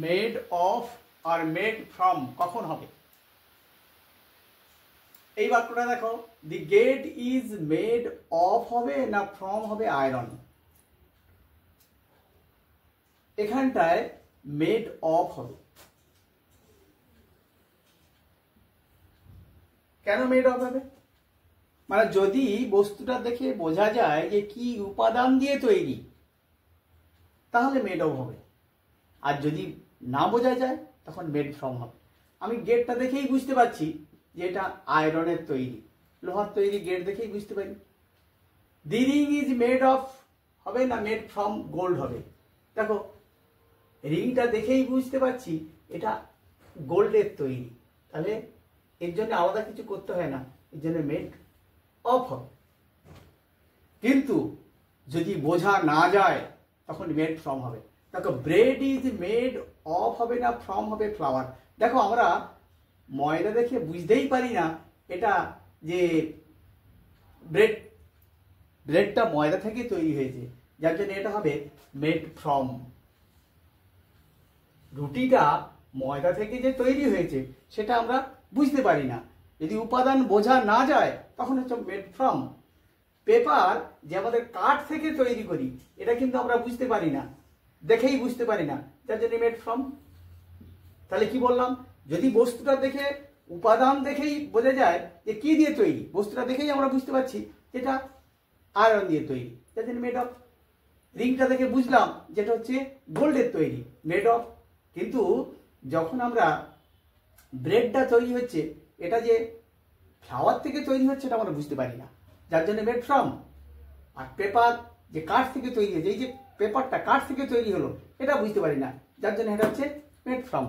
Made of আর made from কখন হবে? এই বাক্যটা দেখো, the gate is made of হবে না ফ্রম হবে আয়রন? এখানটায় মেড অফ হবে। কেন মেড অফ হবে? মানে যদি বস্তুটা দেখে বোঝা যায় যে কি উপাদান দিয়ে তৈরি, তাহলে মেড অফ হবে। আর যদি না বোঝা যায় তখন মেড ফ্রম হবে। আমি গেটটা দেখেই বুঝতে পারছি যে এটা আয়রনের তৈরি, লোহার তৈরি গেট দেখেই বুঝতে পারি। দি রিং ইজ মেড অফ হবে না মেড ফ্রম গোল্ড হবে? দেখো, রিংটা দেখেই বুঝতে পারছি এটা গোল্ডের তৈরি, তাহলে এর জন্য আলাদা কিছু করতে হয় না, এর জন্য মেড অফ হবে। কিন্তু যদি বোঝা না যায় তখন মেড ফ্রম হবে। দেখো, ব্রেড ইজ মেড অফ হবে না ফ্রম হবে ফ্লাওয়ার? দেখো, আমরা ময়দা দেখে বুঝতেই পারি না এটা যে ব্রেডটা ময়দা থেকে তৈরি হয়েছে, যার জন্য এটা হবে মেড ফ্রম। রুটিটা ময়দা থেকে যে তৈরি হয়েছে সেটা আমরা বুঝতে পারি না, যদি উপাদান বোঝা না যায় তখন হচ্ছে মেড ফ্রম। পেপার যে আমাদের কাঠ থেকে তৈরি করি, এটা কিন্তু আমরা বুঝতে পারি না, দেখেই বুঝতে পারি না, যার জন্য মেড ফ্রম। তাহলে কি বললাম, যদি বস্তুটা দেখে উপাদান দেখেই বোঝা যায় যে কি দিয়ে তৈরি, বস্তুটা দেখেই আমরা বুঝতে পারছি যেটা আয়রন দিয়ে তৈরি, যার জন্য মেড অফ। রিংটা দেখে বুঝলাম যেটা হচ্ছে গোল্ডের তৈরি, মেড অফ। কিন্তু যখন আমরা ব্রেডটা তৈরি হচ্ছে এটা যে ফ্লাওয়ার থেকে তৈরি হচ্ছে এটা আমরা বুঝতে পারি না, যার জন্য মেড ফ্রম। আর পেপার যে কাঠ থেকে তৈরি হয়েছে, এই যে পেপারটা কাঠ থেকে তৈরি হলো, এটা বুঝতে পারি না, যার জন্য এটা হচ্ছে মেড ফ্রম।